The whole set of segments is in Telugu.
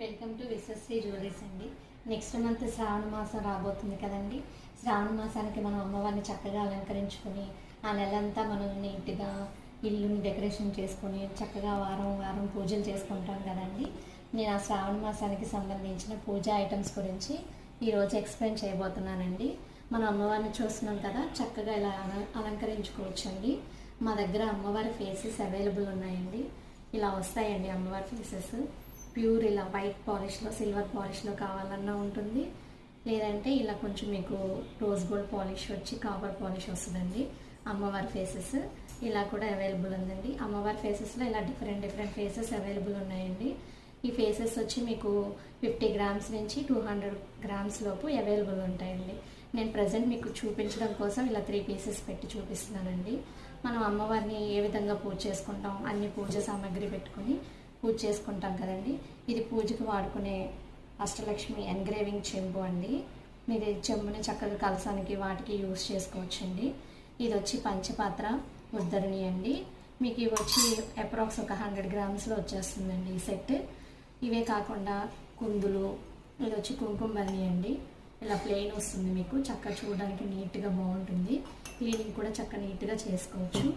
వెల్కమ్ టు విశ్వశ్రీ జ్యువెలరీస్ అండి. నెక్స్ట్ మంత్ శ్రావణ మాసం రాబోతుంది కదండి. శ్రావణ మాసానికి మనం అమ్మవారిని చక్కగా అలంకరించుకొని ఆ నెలంతా మనం నీట్గా ఇల్లుని డెకరేషన్ చేసుకొని చక్కగా వారం వారం పూజలు చేసుకుంటాం కదండి. నేను ఆ శ్రావణ మాసానికి సంబంధించిన పూజా ఐటమ్స్ గురించి ఈరోజు ఎక్స్ప్లెయిన్ చేయబోతున్నానండి. మనం అమ్మవారిని చూస్తున్నాం కదా, చక్కగా ఇలా అలంకరించుకోవచ్చండి. మా దగ్గర అమ్మవారి ఫేసెస్ అవైలబుల్ ఉన్నాయండి. ఇలా వస్తాయండి అమ్మవారి ఫేసెస్. ప్యూర్ ఇలా వైట్ పాలిష్లో సిల్వర్ పాలిష్లో కావాలన్నా ఉంటుంది, లేదంటే ఇలా కొంచెం మీకు రోజ్ గోల్డ్ పాలిష్ వచ్చి కాపర్ పాలిష్ వస్తుందండి. అమ్మవారి ఫేసెస్ ఇలా కూడా అవైలబుల్ ఉందండి. అమ్మవారి ఫేసెస్లో ఇలా డిఫరెంట్ ఫేసెస్ అవైలబుల్ ఉన్నాయండి. ఈ ఫేసెస్ వచ్చి మీకు 50 గ్రామ్స్ నుంచి 200 గ్రామ్స్ లోపు అవైలబుల్ ఉంటాయండి. నేను ప్రజెంట్ మీకు చూపించడం కోసం ఇలా 3 పీసెస్ పెట్టి చూపిస్తున్నానండి. మనం అమ్మవారిని ఏ విధంగా పూజ చేసుకుంటాం, అన్ని పూజ సామాగ్రి పెట్టుకొని పూజ చేసుకుంటాం కదండి. ఇది పూజకు వాడుకునే అష్టలక్ష్మి ఎన్గ్రేవింగ్ చెంబు అండి. మీరు చెంబుని చక్కగా కలసానికి వాటికి యూజ్ చేసుకోవచ్చండి. ఇది వచ్చి పంచపాత్ర ఉద్దరణి అండి. మీకు ఇవి వచ్చి అప్రాక్స్ ఒక 100 గ్రామ్స్లో వచ్చేస్తుందండి ఈ సెట్. ఇవే కాకుండా కుందులు, ఇది వచ్చి కుంకుమ బన్ని అండి. ఇలా ప్లెయిన్ వస్తుంది, మీకు చక్కగా చూడడానికి నీట్గా బాగుంటుంది. క్లీనింగ్ కూడా చక్కగా నీట్గా చేసుకోవచ్చు.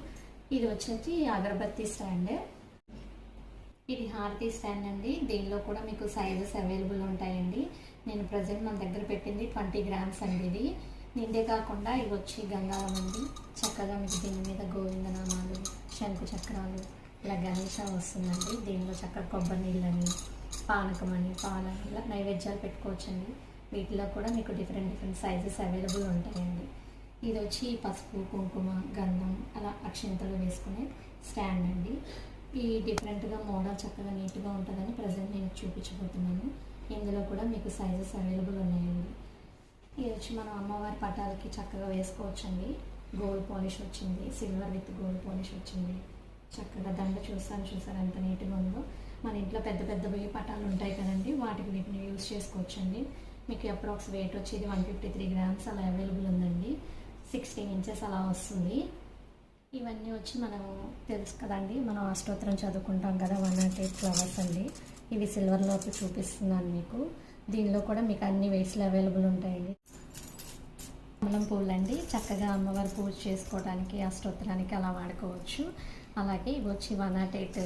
ఇది వచ్చేసి అగరబత్తి స్టాండ్, ఇది హారతి స్టాండ్ అండి. దీనిలో కూడా మీకు సైజెస్ అవైలబుల్ ఉంటాయండి. నేను ప్రజెంట్ మన దగ్గర పెట్టింది 20 గ్రామ్స్ అండి. ఇది నిండే కాకుండా ఇవి వచ్చి గంగాళం అండి. చక్కగా మీకు దీని మీద గోవిందనామాలు, శంకు చక్రాలు, ఇలా గణేష వస్తుందండి. దీనిలో చక్కగా కొబ్బరి నీళ్ళని, పానకం అని, పాలని ఇలా నైవేద్యాలు పెట్టుకోవచ్చండి. వీటిలో కూడా మీకు డిఫరెంట్ సైజెస్ అవైలబుల్ ఉంటాయండి. ఇది వచ్చి పసుపు, కుంకుమ, గంధం అలా అక్షింతలు వేసుకునే స్టాండ్ అండి. ఈ డిఫరెంట్గా మోడల్ చక్కగా నీట్గా ఉంటుందని ప్రజెంట్ నేను చూపించబోతున్నాను. ఇందులో కూడా మీకు సైజెస్ అవైలబుల్ ఉన్నాయండి. ఇది వచ్చి మనం అమ్మవారి పటాలకి చక్కగా వేసుకోవచ్చండి. గోల్డ్ పాలిష్ వచ్చింది, సిల్వర్ విత్ గోల్డ్ పాలిష్ వచ్చింది. చక్కగా దండ చూసారు ఎంత నీట్గా ఉందో. మన ఇంట్లో పెద్ద పటాలు ఉంటాయి కదండి, వాటికి వీటిని యూజ్ చేసుకోవచ్చండి. మీకు అప్రాక్స్ వెయిట్ వచ్చి ఇది 153 గ్రామ్స్ అలా అవైలబుల్ ఉందండి. 16 ఇంచెస్ అలా వస్తుంది. ఇవన్నీ వచ్చి మనం తెలుసు కదండి, మనం అష్టోత్తరం చదువుకుంటాం కదా, 108 ఫ్లవర్స్ అండి. ఇవి సిల్వర్లోకి చూపిస్తున్నాను మీకు. దీనిలో కూడా మీకు అన్ని వెయిట్స్లో అవైలబుల్ ఉంటాయండి. కమలం పూలు అండి, చక్కగా అమ్మవారి పూజ చేసుకోవడానికి అష్టోత్తరానికి అలా వాడుకోవచ్చు. అలాగే ఇవి వచ్చి 108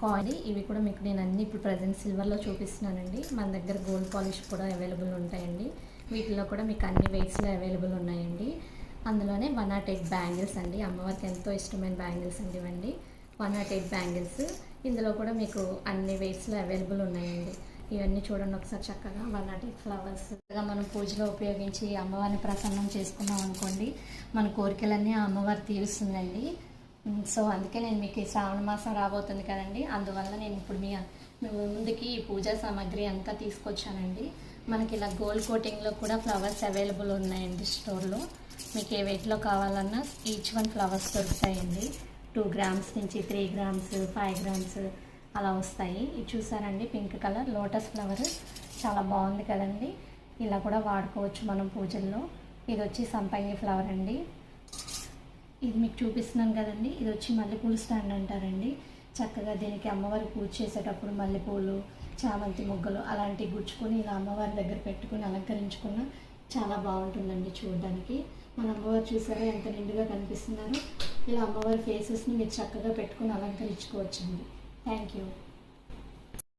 కాయిన్. ఇవి కూడా మీకు నేను అన్ని ఇప్పుడు ప్రజెంట్ సిల్వర్లో చూపిస్తున్నానండి. మన దగ్గర గోల్డ్ పాలిష్ కూడా అవైలబుల్ ఉంటాయండి. వీటిలో కూడా మీకు అన్ని వెయిట్స్లో అవైలబుల్ ఉన్నాయండి. అందులోనే 108 బ్యాంగిల్స్ అండి. అమ్మవారికి ఎంతో ఇష్టమైన బ్యాంగిల్స్ అండి ఇవ్వండి. 108 బ్యాంగిల్స్. ఇందులో కూడా మీకు అన్ని వెయిట్స్లో అవైలబుల్ ఉన్నాయండి. ఇవన్నీ చూడండి ఒకసారి చక్కగా 108 ఫ్లవర్స్. మనం పూజలో ఉపయోగించి అమ్మవారిని ప్రసన్నం చేసుకున్నాం అనుకోండి, మన కోరికలన్నీ ఆ అమ్మవారు తీరుస్తుందండి. సో అందుకే నేను మీకు ఈ శ్రావణ మాసం రాబోతుంది కదండి, అందువల్ల నేను ఇప్పుడు మీ ముందుకి ఈ పూజా సామాగ్రి అంతా తీసుకొచ్చానండి. మనకి ఇలా గోల్డ్ కోటింగ్లో కూడా ఫ్లవర్స్ అవైలబుల్ ఉన్నాయండి స్టోర్లో. మీకు ఏ వెయిట్లో కావాలన్నా ఈచ్ 1 ఫ్లవర్స్ దొరుకుతాయండి. 2 గ్రామ్స్ నుంచి 3 గ్రామ్స్ 5 గ్రామ్స్ అలా వస్తాయి. ఇది చూసారండి, పింక్ కలర్ లోటస్ ఫ్లవర్ చాలా బాగుంది కదండి. ఇలా కూడా వాడుకోవచ్చు మనం పూజల్లో. ఇది వచ్చి సంపంగి ఫ్లవర్ అండి. ఇది మీకు చూపిస్తున్నాను కదండి, ఇది వచ్చి మల్లెపూలు స్టాండ్ అంటారండి. చక్కగా దీనికి అమ్మవారి పూజ చేసేటప్పుడు మల్లెపూలు, చామంతి మొగ్గలు అలాంటివి గుచ్చుకొని ఇలా అమ్మవారి దగ్గర పెట్టుకుని అలంకరించుకున్న చాలా బాగుంటుందండి చూడడానికి. మన అమ్మవారు చూసారా ఎంత నిండుగా కనిపిస్తున్నారు. ఇలా అమ్మవారి ఫేసెస్ని మీరు చక్కగా పెట్టుకుని అలంకరించుకోవచ్చండి. Thank you.